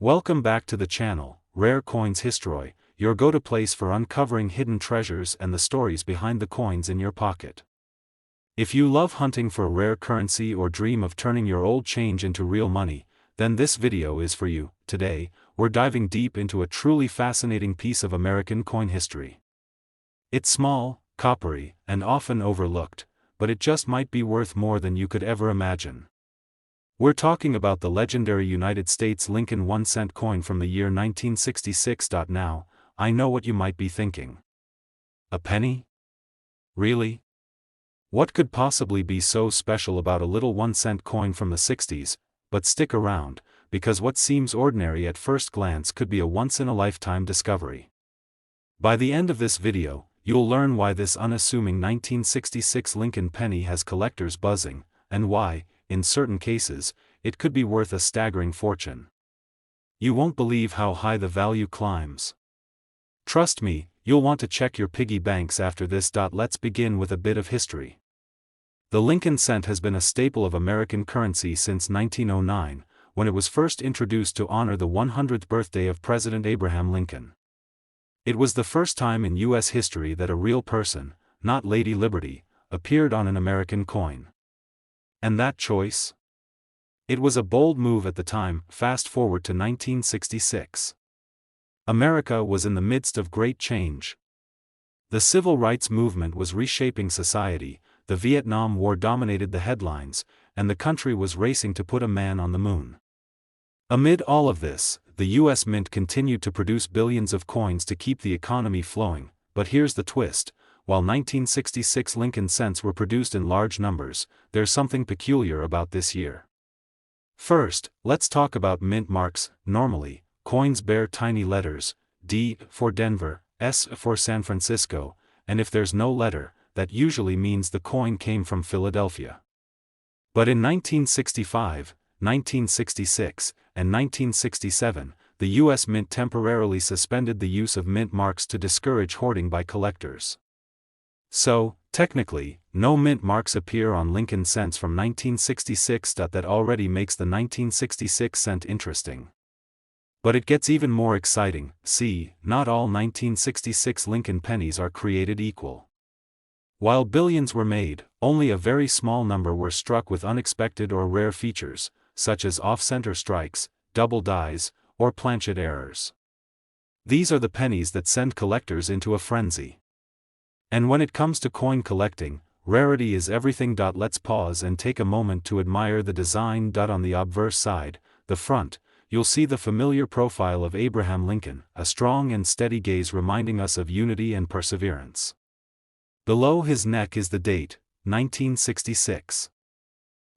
Welcome back to the channel, Rare Coins History, your go-to place for uncovering hidden treasures and the stories behind the coins in your pocket. If you love hunting for rare currency or dream of turning your old change into real money, then this video is for you. Today, we're diving deep into a truly fascinating piece of American coin history. It's small, coppery, and often overlooked, but it just might be worth more than you could ever imagine. We're talking about the legendary United States Lincoln 1-cent coin from the year 1966. Now, I know what you might be thinking. A penny? Really? What could possibly be so special about a little 1-cent coin from the 60s? But stick around, because what seems ordinary at first glance could be a once-in-a-lifetime discovery. By the end of this video, you'll learn why this unassuming 1966 Lincoln penny has collectors buzzing, and why, in certain cases, it could be worth a staggering fortune. You won't believe how high the value climbs. Trust me, you'll want to check your piggy banks after this. Let's begin with a bit of history. The Lincoln cent has been a staple of American currency since 1909, when it was first introduced to honor the 100th birthday of President Abraham Lincoln. It was the first time in U.S. history that a real person, not Lady Liberty, appeared on an American coin. And that choice? It was a bold move at the time. Fast forward to 1966. America was in the midst of great change. The civil rights movement was reshaping society, the Vietnam War dominated the headlines, and the country was racing to put a man on the moon. Amid all of this, the U.S. Mint continued to produce billions of coins to keep the economy flowing, but here's the twist. While 1966 Lincoln cents were produced in large numbers, there's something peculiar about this year. First, let's talk about mint marks. Normally, coins bear tiny letters, D for Denver, S for San Francisco, and if there's no letter, that usually means the coin came from Philadelphia. But in 1965, 1966, and 1967, the U.S. Mint temporarily suspended the use of mint marks to discourage hoarding by collectors. So, technically, no mint marks appear on Lincoln cents from 1966. That already makes the 1966 cent interesting. But it gets even more exciting. See, not all 1966 Lincoln pennies are created equal. While billions were made, only a very small number were struck with unexpected or rare features, such as off-center strikes, double dies, or planchet errors. These are the pennies that send collectors into a frenzy. And when it comes to coin collecting, rarity is everything. Let's pause and take a moment to admire the design. On the obverse side, the front, you'll see the familiar profile of Abraham Lincoln, a strong and steady gaze reminding us of unity and perseverance. Below his neck is the date, 1966.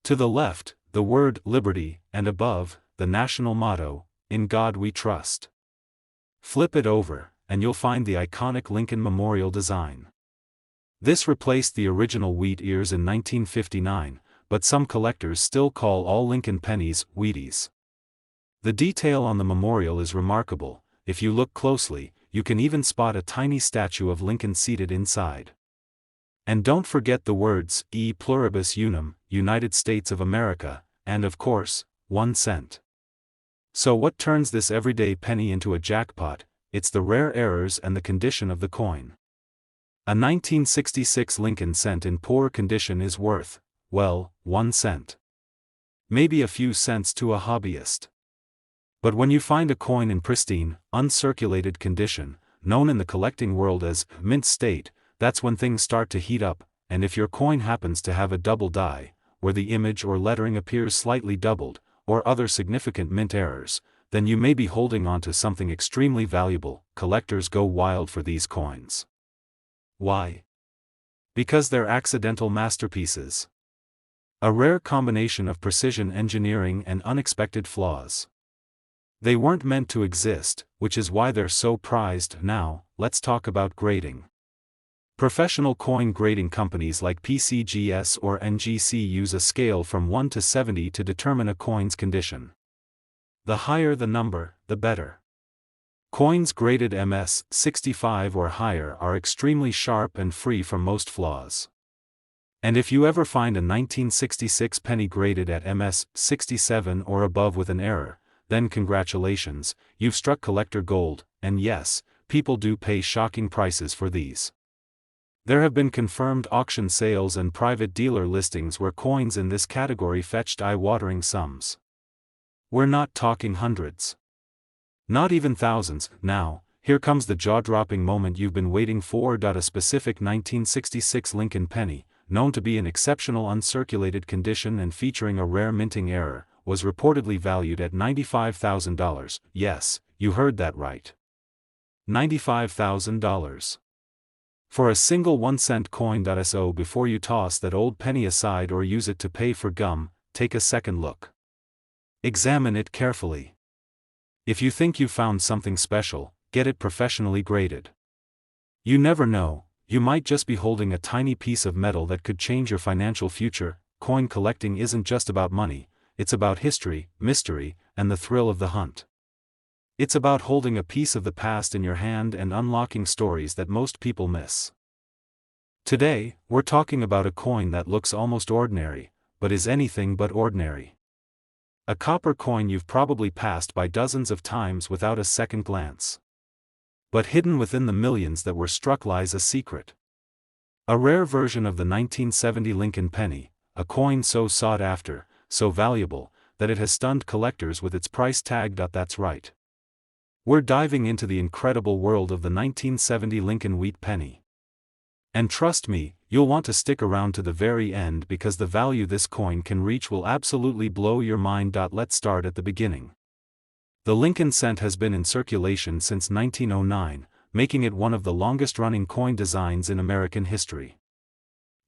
To the left, the word Liberty, and above, the national motto, In God We Trust. Flip it over, and you'll find the iconic Lincoln Memorial design. This replaced the original wheat ears in 1959, but some collectors still call all Lincoln pennies Wheaties. The detail on the memorial is remarkable. If you look closely, you can even spot a tiny statue of Lincoln seated inside. And don't forget the words, E pluribus unum, United States of America, and of course, 1 cent. So what turns this everyday penny into a jackpot? It's the rare errors and the condition of the coin. A 1966 Lincoln cent in poor condition is worth, well, 1 cent. Maybe a few cents to a hobbyist. But when you find a coin in pristine, uncirculated condition, known in the collecting world as mint state, that's when things start to heat up. And if your coin happens to have a double die, where the image or lettering appears slightly doubled, or other significant mint errors, then you may be holding on to something extremely valuable. Collectors go wild for these coins. Why? Because they're accidental masterpieces. A rare combination of precision engineering and unexpected flaws. They weren't meant to exist, which is why they're so prized. Now, let's talk about grading. Professional coin grading companies like PCGS or NGC use a scale from 1 to 70 to determine a coin's condition. The higher the number, the better. Coins graded MS 65 or higher are extremely sharp and free from most flaws. And if you ever find a 1966 penny graded at MS 67 or above with an error, then congratulations, you've struck collector gold, and yes, people do pay shocking prices for these. There have been confirmed auction sales and private dealer listings where coins in this category fetched eye-watering sums. We're not talking hundreds. Not even thousands. Now, here comes the jaw-dropping moment you've been waiting for. A specific 1966 Lincoln penny, known to be in exceptional uncirculated condition and featuring a rare minting error, was reportedly valued at $95,000. Yes, you heard that right. $95,000. For a single 1-cent coin. So before you toss that old penny aside or use it to pay for gum, take a second look. Examine it carefully. If you think you found something special, get it professionally graded. You never know, you might just be holding a tiny piece of metal that could change your financial future. Coin collecting isn't just about money, it's about history, mystery, and the thrill of the hunt. It's about holding a piece of the past in your hand and unlocking stories that most people miss. Today, we're talking about a coin that looks almost ordinary, but is anything but ordinary. A copper coin you've probably passed by dozens of times without a second glance. But hidden within the millions that were struck lies a secret. A rare version of the 1970 Lincoln penny, a coin so sought after, so valuable, that it has stunned collectors with its price tag. That's right. We're diving into the incredible world of the 1970 Lincoln wheat penny. And trust me, you'll want to stick around to the very end because the value this coin can reach will absolutely blow your mind. Let's start at the beginning. The Lincoln cent has been in circulation since 1909, making it one of the longest-running coin designs in American history.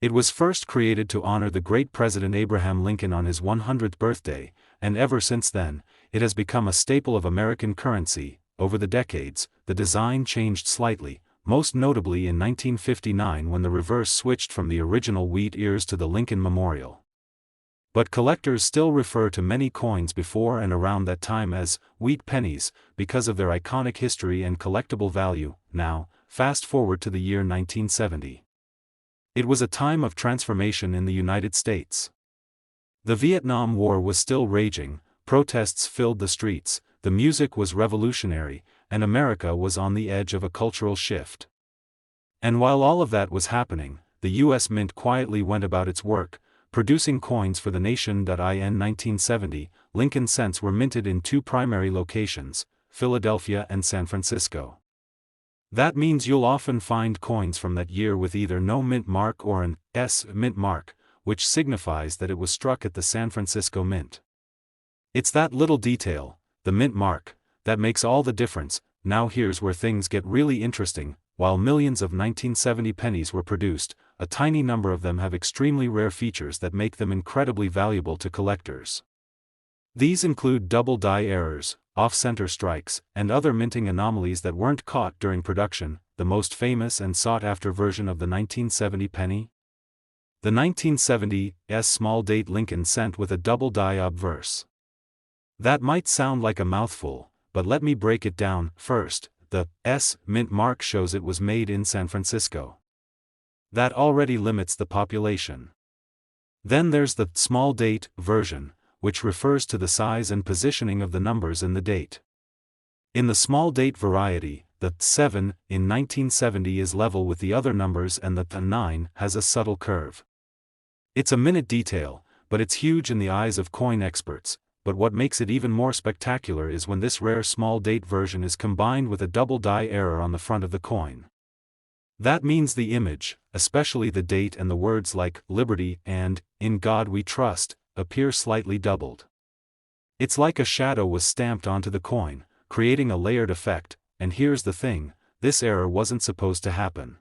It was first created to honor the great President Abraham Lincoln on his 100th birthday, and ever since then, it has become a staple of American currency. Over the decades, the design changed slightly, most notably in 1959 when the reverse switched from the original wheat ears to the Lincoln Memorial. But collectors still refer to many coins before and around that time as wheat pennies because of their iconic history and collectible value. Now, fast forward to the year 1970. It was a time of transformation in the United States. The Vietnam War was still raging, protests filled the streets, the music was revolutionary, and America was on the edge of a cultural shift. And while all of that was happening, the U.S. Mint quietly went about its work, producing coins for the nation. In 1970, Lincoln cents were minted in two primary locations, Philadelphia and San Francisco. That means you'll often find coins from that year with either no mint mark or an S mint mark, which signifies that it was struck at the San Francisco Mint. It's that little detail, the mint mark, that makes all the difference. Now here's where things get really interesting. While millions of 1970 pennies were produced, a tiny number of them have extremely rare features that make them incredibly valuable to collectors. These include double die errors, off-center strikes, and other minting anomalies that weren't caught during production. The most famous and sought-after version of the 1970 penny? The 1970 small date Lincoln cent with a double die obverse. That might sound like a mouthful, but let me break it down. First, the S mint mark shows it was made in San Francisco. That already limits the population. Then there's the small date version, which refers to the size and positioning of the numbers in the date. In the small date variety, the 7 in 1970 is level with the other numbers and the 9 has a subtle curve. It's a minute detail, but it's huge in the eyes of coin experts. But what makes it even more spectacular is when this rare small date version is combined with a double die error on the front of the coin. That means the image, especially the date and the words like Liberty and In God We Trust, appear slightly doubled. It's like a shadow was stamped onto the coin, creating a layered effect. And here's the thing, this error wasn't supposed to happen.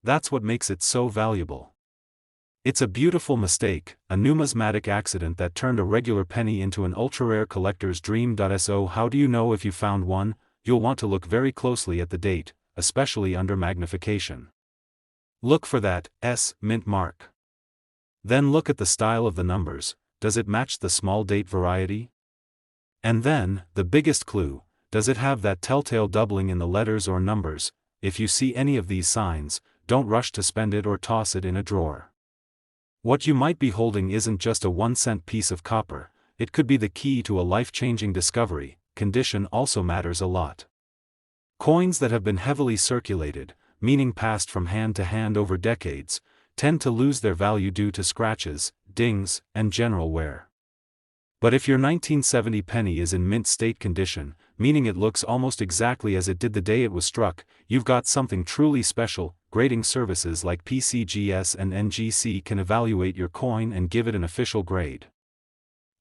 That's what makes it so valuable. It's a beautiful mistake, a numismatic accident that turned a regular penny into an ultra-rare collector's dream. So how do you know if you found one? You'll want to look very closely at the date, especially under magnification. Look for that S mint mark. Then look at the style of the numbers. Does it match the small date variety? And then, the biggest clue, does it have that telltale doubling in the letters or numbers? If you see any of these signs, don't rush to spend it or toss it in a drawer. What you might be holding isn't just a 1-cent piece of copper, it could be the key to a life-changing discovery. Condition also matters a lot. Coins that have been heavily circulated, meaning passed from hand to hand over decades, tend to lose their value due to scratches, dings, and general wear. But if your 1970 penny is in mint state condition, meaning it looks almost exactly as it did the day it was struck, you've got something truly special. Grading services like PCGS and NGC can evaluate your coin and give it an official grade.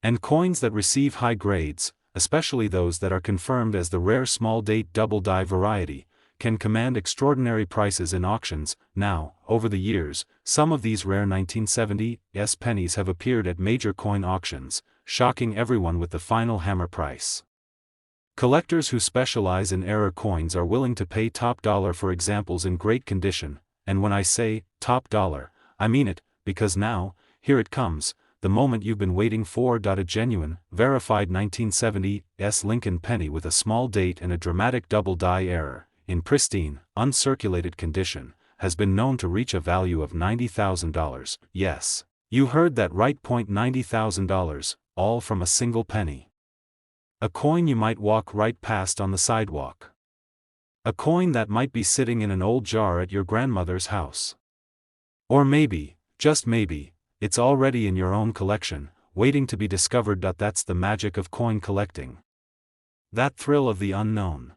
And coins that receive high grades, especially those that are confirmed as the rare small date double die variety, can command extraordinary prices in auctions. Now, over the years, some of these rare 1970s pennies have appeared at major coin auctions, shocking everyone with the final hammer price. Collectors who specialize in error coins are willing to pay top dollar for examples in great condition, and when I say top dollar, I mean it, because now, here it comes, the moment you've been waiting for. A genuine, verified 1970s Lincoln penny with a small date and a dramatic double die error, in pristine, uncirculated condition, has been known to reach a value of $90,000. Yes, you heard that right. $90,000, all from a single penny. A coin you might walk right past on the sidewalk. A coin that might be sitting in an old jar at your grandmother's house. Or maybe, just maybe, it's already in your own collection, waiting to be discovered. That's the magic of coin collecting. That thrill of the unknown.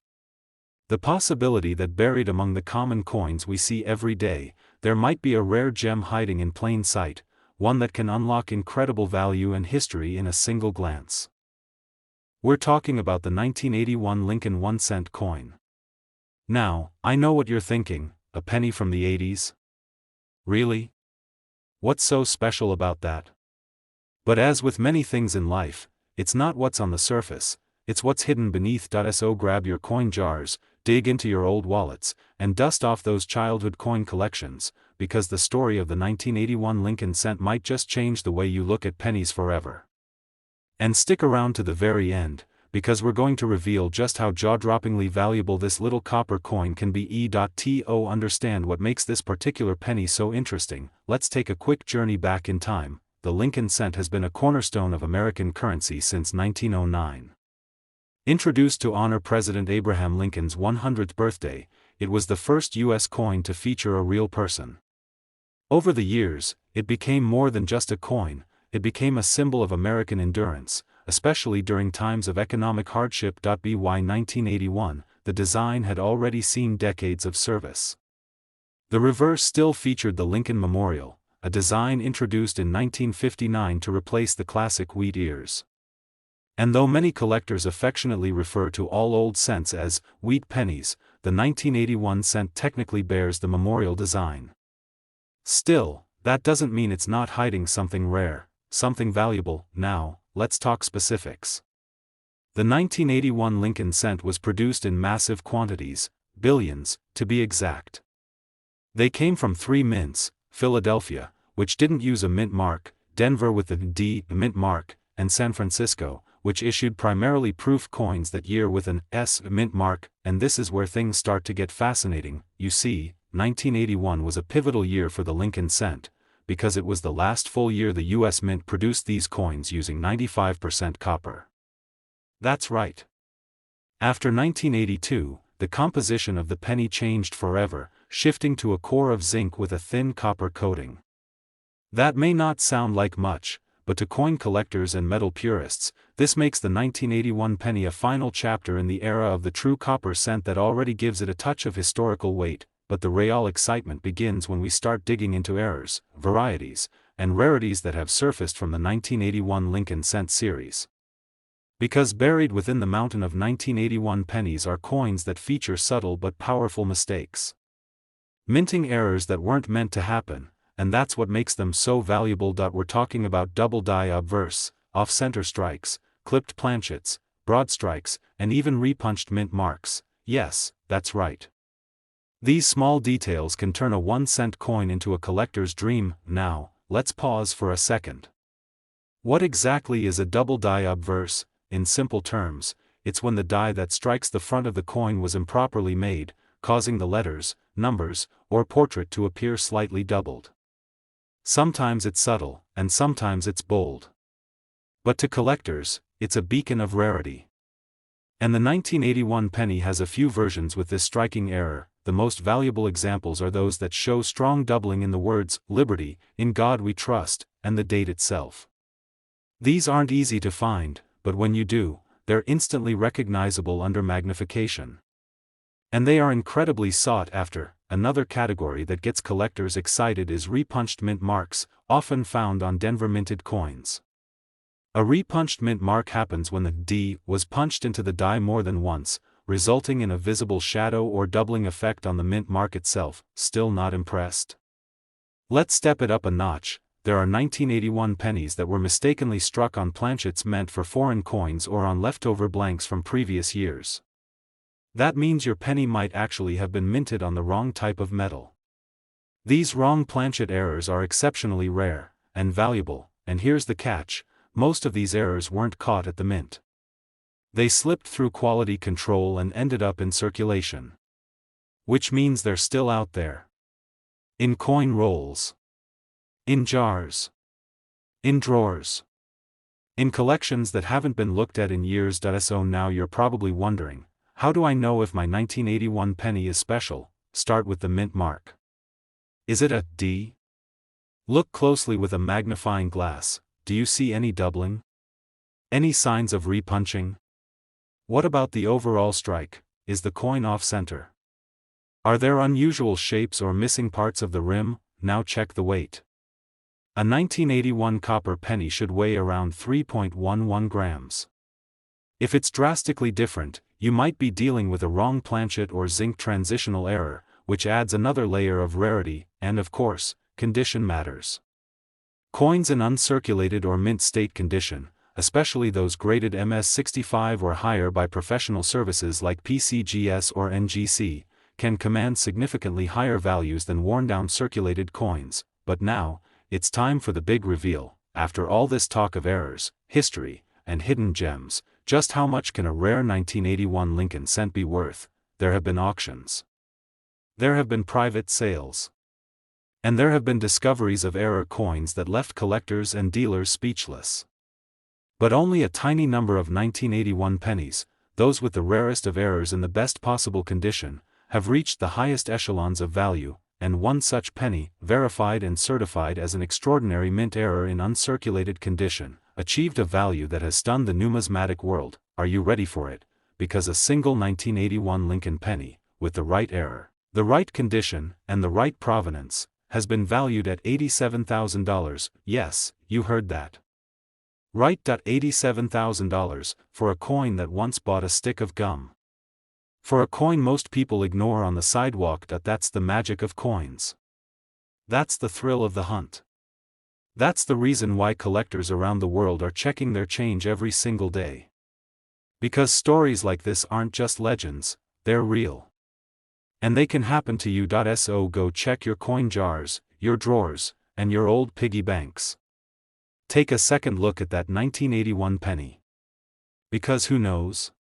The possibility that buried among the common coins we see every day, there might be a rare gem hiding in plain sight, one that can unlock incredible value and history in a single glance. We're talking about the 1981 Lincoln 1-cent coin. Now, I know what you're thinking, a penny from the 80s? Really? What's so special about that? But as with many things in life, it's not what's on the surface, it's what's hidden beneath. So grab your coin jars, dig into your old wallets, and dust off those childhood coin collections, because the story of the 1981 Lincoln cent might just change the way you look at pennies forever. And stick around to the very end, because we're going to reveal just how jaw-droppingly valuable this little copper coin can be. To understand what makes this particular penny so interesting, let's take a quick journey back in time. The Lincoln cent has been a cornerstone of American currency since 1909. Introduced to honor President Abraham Lincoln's 100th birthday, it was the first U.S. coin to feature a real person. Over the years, it became more than just a coin, it became a symbol of American endurance, especially during times of economic hardship. By 1981, the design had already seen decades of service. The reverse still featured the Lincoln Memorial, a design introduced in 1959 to replace the classic wheat ears. And though many collectors affectionately refer to all old cents as wheat pennies, the 1981 cent technically bears the memorial design. Still, that doesn't mean it's not hiding something rare, something valuable. Now, let's talk specifics. The 1981 Lincoln cent was produced in massive quantities, billions, to be exact. They came from three mints: Philadelphia, which didn't use a mint mark, Denver with the D mint mark, and San Francisco, which issued primarily proof coins that year with an S mint mark. And this is where things start to get fascinating. You see, 1981 was a pivotal year for the Lincoln cent, because it was the last full year the U.S. Mint produced these coins using 95% copper. That's right. After 1982, the composition of the penny changed forever, shifting to a core of zinc with a thin copper coating. That may not sound like much, but to coin collectors and metal purists, this makes the 1981 penny a final chapter in the era of the true copper cent that already gives it a touch of historical weight. But the real excitement begins when we start digging into errors, varieties, and rarities that have surfaced from the 1981 Lincoln cent series. Because buried within the mountain of 1981 pennies are coins that feature subtle but powerful mistakes. Minting errors that weren't meant to happen, and that's what makes them so valuable. We're talking about double die obverse, off-center strikes, clipped planchets, broad strikes, and even repunched mint marks. Yes, that's right. These small details can turn a 1-cent coin into a collector's dream. Now, let's pause for a second. What exactly is a double die obverse? In simple terms, it's when the die that strikes the front of the coin was improperly made, causing the letters, numbers, or portrait to appear slightly doubled. Sometimes it's subtle, and sometimes it's bold. But to collectors, it's a beacon of rarity. And the 1981 penny has a few versions with this striking error. The most valuable examples are those that show strong doubling in the words, "Liberty, in God we trust," and the date itself. These aren't easy to find, but when you do, they're instantly recognizable under magnification. And they are incredibly sought after. Another category that gets collectors excited is repunched mint marks, often found on Denver minted coins. A repunched mint mark happens when the D was punched into the die more than once, resulting in a visible shadow or doubling effect on the mint mark itself. Still not impressed? Let's step it up a notch. There are 1981 pennies that were mistakenly struck on planchets meant for foreign coins or on leftover blanks from previous years. That means your penny might actually have been minted on the wrong type of metal. These wrong planchet errors are exceptionally rare and valuable, and here's the catch: most of these errors weren't caught at the mint. They slipped through quality control and ended up in circulation. Which means they're still out there. In coin rolls. In jars. In drawers. In collections that haven't been looked at in years. So now you're probably wondering, how do I know if my 1981 penny is special? Start with the mint mark. Is it a D? Look closely with a magnifying glass. Do you see any doubling? Any signs of repunching? What about the overall strike? Is the coin off-center? Are there unusual shapes or missing parts of the rim? Now check the weight. A 1981 copper penny should weigh around 3.11 grams. If it's drastically different, you might be dealing with a wrong planchet or zinc transitional error, which adds another layer of rarity, and of course, condition matters. Coins in uncirculated or mint state condition, especially those graded MS65 or higher by professional services like PCGS or NGC, can command significantly higher values than worn-down circulated coins. But now, it's time for the big reveal. After all this talk of errors, history, and hidden gems, just how much can a rare 1981 Lincoln cent be worth? There have been auctions. There have been private sales. And there have been discoveries of error coins that left collectors and dealers speechless. But only a tiny number of 1981 pennies, those with the rarest of errors in the best possible condition, have reached the highest echelons of value, and one such penny, verified and certified as an extraordinary mint error in uncirculated condition, achieved a value that has stunned the numismatic world. Are you ready for it? Because a single 1981 Lincoln penny, with the right error, the right condition, and the right provenance, has been valued at $87,000. Yes, you heard that. Right. $87,000, for a coin that once bought a stick of gum. For a coin most people ignore on the sidewalk. That's the magic of coins. That's the thrill of the hunt. That's the reason why collectors around the world are checking their change every single day. Because stories like this aren't just legends, they're real. And they can happen to you. So go check your coin jars, your drawers, and your old piggy banks. Take a second look at that 1981 penny. Because who knows?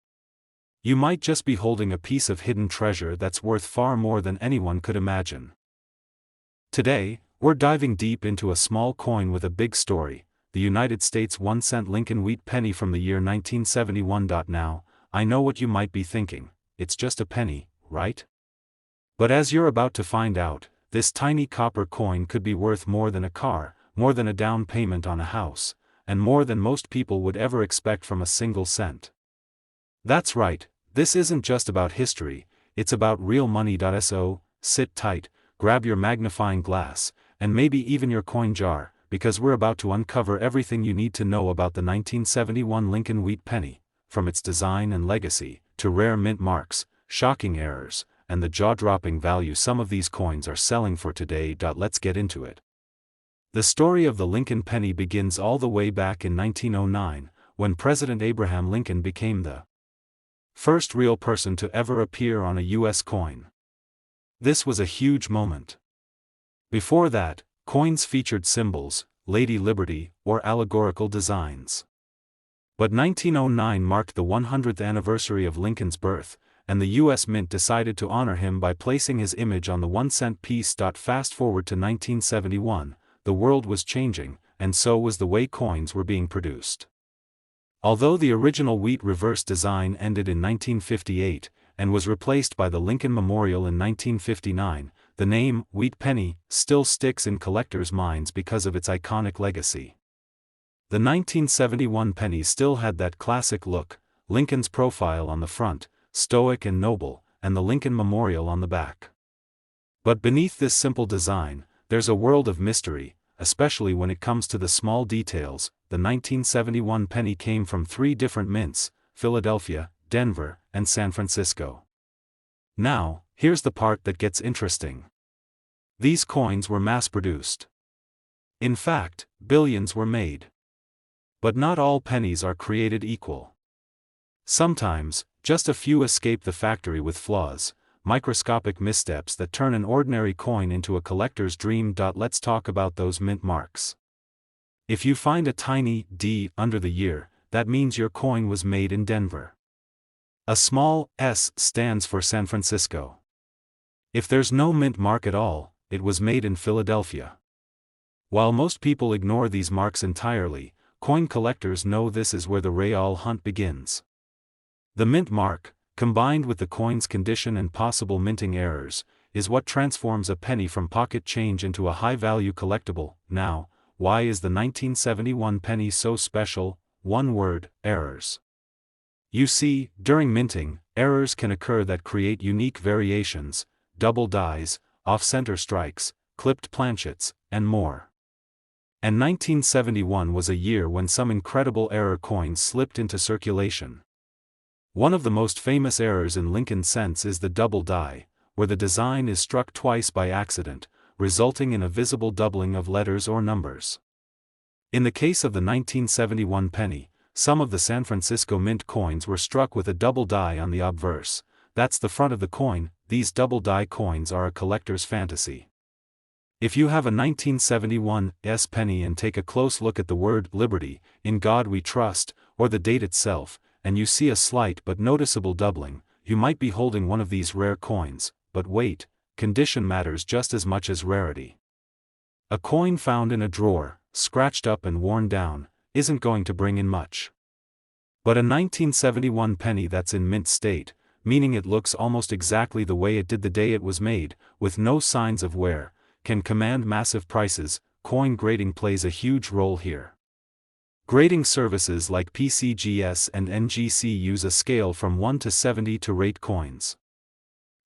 You might just be holding a piece of hidden treasure that's worth far more than anyone could imagine. Today, we're diving deep into a small coin with a big story, the United States 1-cent Lincoln wheat penny from the year 1971. Now, I know what you might be thinking: it's just a penny, right? But as you're about to find out, this tiny copper coin could be worth more than a car, more than a down payment on a house, and more than most people would ever expect from a single cent. That's right, this isn't just about history, it's about real money. So, sit tight, grab your magnifying glass, and maybe even your coin jar, because we're about to uncover everything you need to know about the 1971 Lincoln wheat penny, from its design and legacy, to rare mint marks, shocking errors, and the jaw-dropping value some of these coins are selling for today. Let's get into it. The story of the Lincoln penny begins all the way back in 1909, when President Abraham Lincoln became the first real person to ever appear on a U.S. coin. This was a huge moment. Before that, coins featured symbols, Lady Liberty, or allegorical designs. But 1909 marked the 100th anniversary of Lincoln's birth, and the U.S. Mint decided to honor him by placing his image on the 1-cent piece. Fast forward to 1971, the world was changing, and so was the way coins were being produced. Although the original wheat reverse design ended in 1958, and was replaced by the Lincoln Memorial in 1959, the name, Wheat Penny, still sticks in collectors' minds because of its iconic legacy. The 1971 penny still had that classic look, Lincoln's profile on the front, stoic and noble, and the Lincoln Memorial on the back. But beneath this simple design, there's a world of mystery, especially when it comes to the small details. The 1971 penny came from 3 different mints, Philadelphia, Denver, and San Francisco. Now, here's the part that gets interesting. These coins were mass-produced. In fact, billions were made. But not all pennies are created equal. Sometimes, just a few escape the factory with flaws, microscopic missteps that turn an ordinary coin into a collector's dream. Let's talk about those mint marks. If you find a tiny D under the year, that means your coin was made in Denver. A small S stands for San Francisco. If there's no mint mark at all, it was made in Philadelphia. While most people ignore these marks entirely, coin collectors know this is where the real hunt begins. The mint mark, combined with the coin's condition and possible minting errors, is what transforms a penny from pocket change into a high-value collectible. Now, why is the 1971 penny so special? One word: errors. You see, during minting, errors can occur that create unique variations, double dies, off-center strikes, clipped planchets, and more. And 1971 was a year when some incredible error coins slipped into circulation. One of the most famous errors in Lincoln cents is the double die, where the design is struck twice by accident, resulting in a visible doubling of letters or numbers. In the case of the 1971 penny, some of the San Francisco Mint coins were struck with a double die on the obverse. That's the front of the coin. These double die coins are a collector's fantasy. If you have a 1971 penny and take a close look at the word "Liberty, in God We Trust," or the date itself, and you see a slight but noticeable doubling, you might be holding one of these rare coins. But wait, condition matters just as much as rarity. A coin found in a drawer, scratched up and worn down, isn't going to bring in much. But a 1971 penny that's in mint state, meaning it looks almost exactly the way it did the day it was made, with no signs of wear, can command massive prices. Coin grading plays a huge role here. Grading services like PCGS and NGC use a scale from 1 to 70 to rate coins.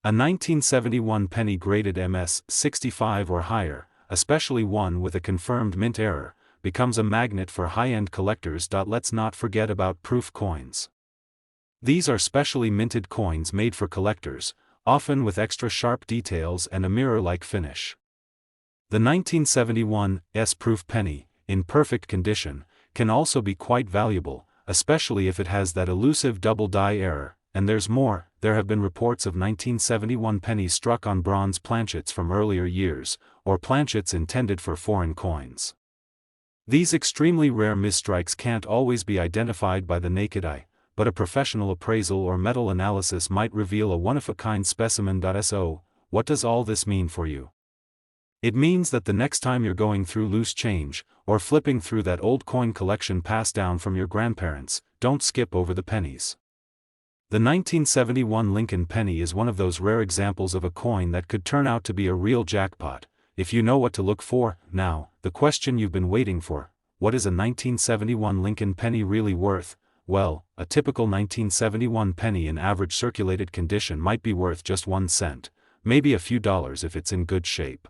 A 1971 penny graded MS 65 or higher, especially one with a confirmed mint error, becomes a magnet for high-end collectors. Let's not forget about proof coins. These are specially minted coins made for collectors, often with extra sharp details and a mirror-like finish. The 1971 proof penny, in perfect condition, can also be quite valuable, especially if it has that elusive double die error. And there's more. There have been reports of 1971 pennies struck on bronze planchets from earlier years, or planchets intended for foreign coins. These extremely rare misstrikes can't always be identified by the naked eye, but a professional appraisal or metal analysis might reveal a one-of-a-kind specimen. So, what does all this mean for you? It means that the next time you're going through loose change, or flipping through that old coin collection passed down from your grandparents, don't skip over the pennies. The 1971 Lincoln penny is one of those rare examples of a coin that could turn out to be a real jackpot, if you know what to look for. Now, the question you've been waiting for: what is a 1971 Lincoln penny really worth? Well, a typical 1971 penny in average circulated condition might be worth just 1 cent, maybe a few dollars if it's in good shape.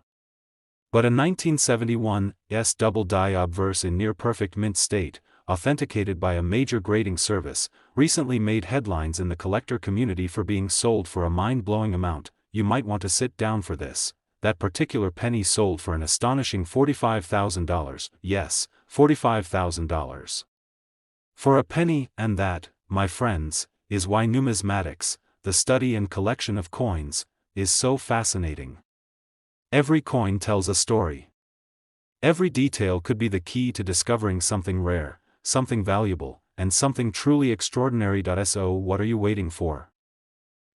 But a 1971 double die obverse in near-perfect mint state, authenticated by a major grading service, recently made headlines in the collector community for being sold for a mind-blowing amount. You might want to sit down for this. That particular penny sold for an astonishing $45,000. Yes, $45,000. For a penny. And that, my friends, is why numismatics, the study and collection of coins, is so fascinating. Every coin tells a story. Every detail could be the key to discovering something rare, something valuable, and something truly extraordinary. So what are you waiting for?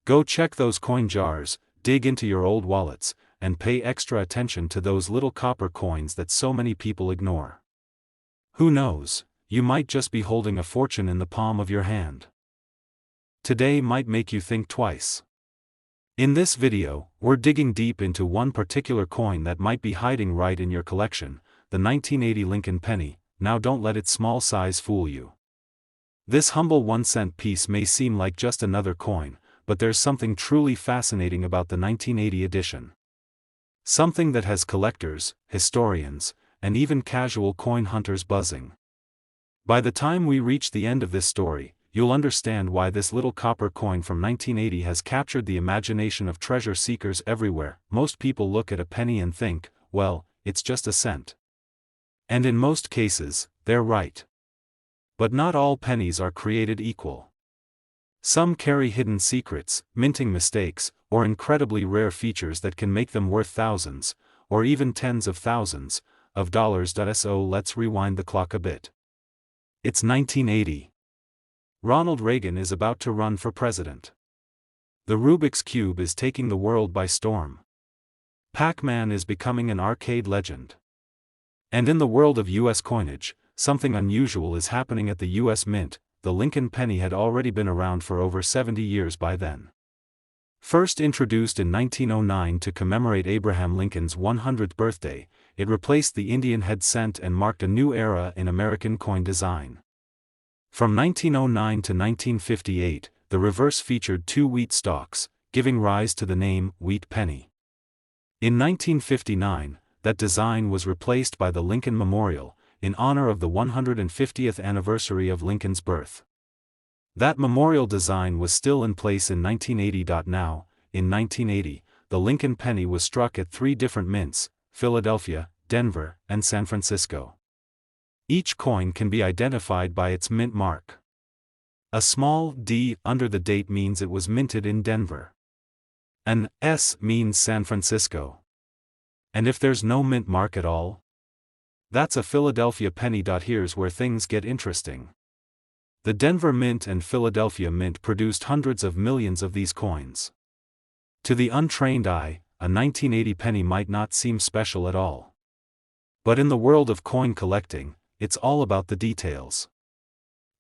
Go check those coin jars, dig into your old wallets, and pay extra attention to those little copper coins that so many people ignore. Who knows, you might just be holding a fortune in the palm of your hand. Today might make you think twice. In this video, we're digging deep into one particular coin that might be hiding right in your collection, the 1980 Lincoln penny. Now don't let its small size fool you. This humble 1-cent piece may seem like just another coin, but there's something truly fascinating about the 1980 edition. Something that has collectors, historians, and even casual coin hunters buzzing. By the time we reach the end of this story, you'll understand why this little copper coin from 1980 has captured the imagination of treasure seekers everywhere. Most people look at a penny and think, well, it's just a cent. And in most cases, they're right. But not all pennies are created equal. Some carry hidden secrets, minting mistakes, or incredibly rare features that can make them worth thousands, or even tens of thousands, of dollars. So let's rewind the clock a bit. It's 1980. Ronald Reagan is about to run for president. The Rubik's Cube is taking the world by storm. Pac-Man is becoming an arcade legend. And in the world of U.S. coinage, something unusual is happening at the U.S. Mint. The Lincoln penny had already been around for over 70 years by then. First introduced in 1909 to commemorate Abraham Lincoln's 100th birthday, it replaced the Indian head cent and marked a new era in American coin design. From 1909 to 1958, the reverse featured 2 wheat stalks, giving rise to the name wheat penny. In 1959, that design was replaced by the Lincoln Memorial, in honor of the 150th anniversary of Lincoln's birth. That memorial design was still in place in 1980. Now, in 1980, the Lincoln penny was struck at 3 different mints: Philadelphia, Denver, and San Francisco. Each coin can be identified by its mint mark. A small D under the date means it was minted in Denver. An S means San Francisco. And if there's no mint mark at all, that's a Philadelphia penny. Here's where things get interesting. The Denver Mint and Philadelphia Mint produced hundreds of millions of these coins. To the untrained eye, a 1980 penny might not seem special at all. But in the world of coin collecting, it's all about the details.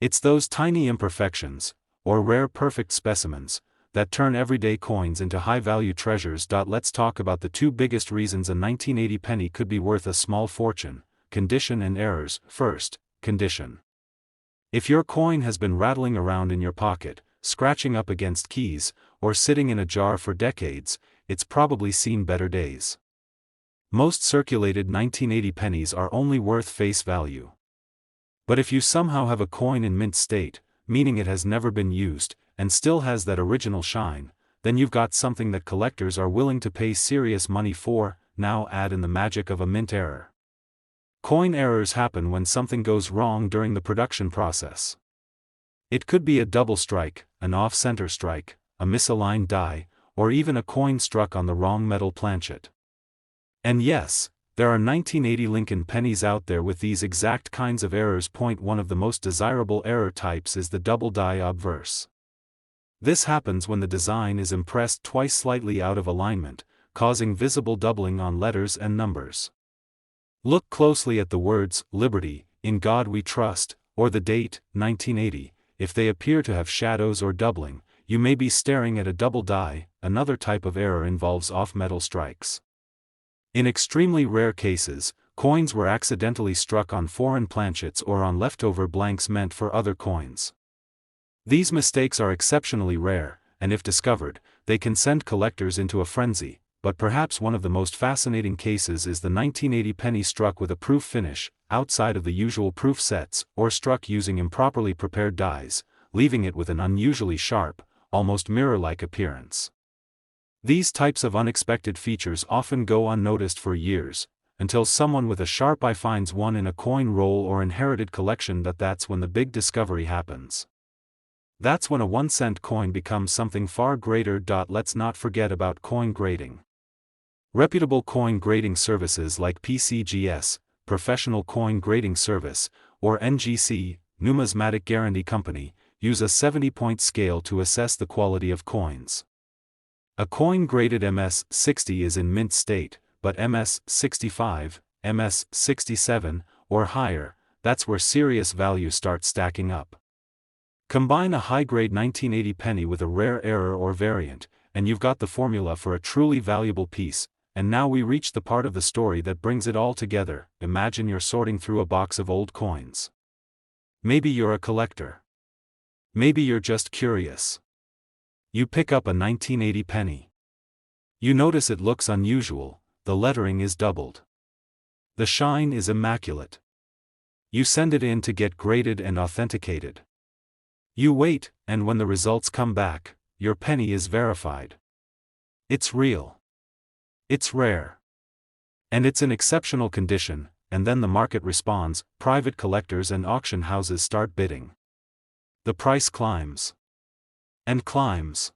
It's those tiny imperfections, or rare perfect specimens, that turn everyday coins into high-value treasures. Let's talk about the 2 biggest reasons a 1980 penny could be worth a small fortune: condition and errors. First, condition. If your coin has been rattling around in your pocket, scratching up against keys, or sitting in a jar for decades, it's probably seen better days. Most circulated 1980 pennies are only worth face value. But if you somehow have a coin in mint state, meaning it has never been used, and still has that original shine, then you've got something that collectors are willing to pay serious money for. Now add in the magic of a mint error. Coin errors happen when something goes wrong during the production process. It could be a double strike, an off-center strike, a misaligned die, or even a coin struck on the wrong metal planchet. And yes, there are 1980 Lincoln pennies out there with these exact kinds of errors. One of the most desirable error types is the double die obverse. This happens when the design is impressed twice slightly out of alignment, causing visible doubling on letters and numbers. Look closely at the words, "Liberty, in God we trust," or the date, 1980, if they appear to have shadows or doubling, you may be staring at a double die. Another type of error involves off-metal strikes. In extremely rare cases, coins were accidentally struck on foreign planchets or on leftover blanks meant for other coins. These mistakes are exceptionally rare, and if discovered, they can send collectors into a frenzy. But perhaps one of the most fascinating cases is the 1980 penny struck with a proof finish, outside of the usual proof sets, or struck using improperly prepared dies, leaving it with an unusually sharp, almost mirror-like appearance. These types of unexpected features often go unnoticed for years, until someone with a sharp eye finds one in a coin roll or inherited collection. That's when the big discovery happens. That's when a 1-cent coin becomes something far greater. Let's not forget about coin grading. Reputable coin grading services like PCGS, Professional Coin Grading Service, or NGC, Numismatic Guarantee Company, use a 70-point scale to assess the quality of coins. A coin graded MS-60 is in mint state, but MS-65, MS-67, or higher, that's where serious value starts stacking up. Combine a high-grade 1980 penny with a rare error or variant, and you've got the formula for a truly valuable piece. And now we reach the part of the story that brings it all together. Imagine you're sorting through a box of old coins. Maybe you're a collector. Maybe you're just curious. You pick up a 1980 penny. You notice it looks unusual, the lettering is doubled. The shine is immaculate. You send it in to get graded and authenticated. You wait, and when the results come back, your penny is verified. It's real. It's rare. And it's in exceptional condition, and then the market responds, private collectors and auction houses start bidding. The price climbs. And climbs.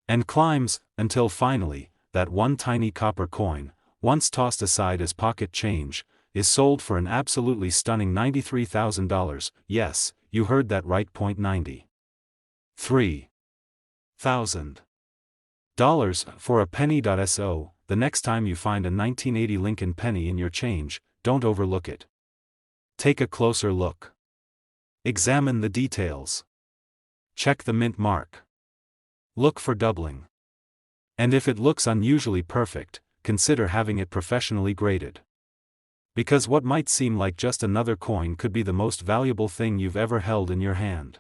And climbs, until finally, that one tiny copper coin, once tossed aside as pocket change, is sold for an absolutely stunning $93,000, yes, you heard that right, $93,000 for a penny. So, the next time you find a 1980 Lincoln penny in your change, don't overlook it. Take a closer look. Examine the details. Check the mint mark. Look for doubling. And if it looks unusually perfect, consider having it professionally graded. Because what might seem like just another coin could be the most valuable thing you've ever held in your hand.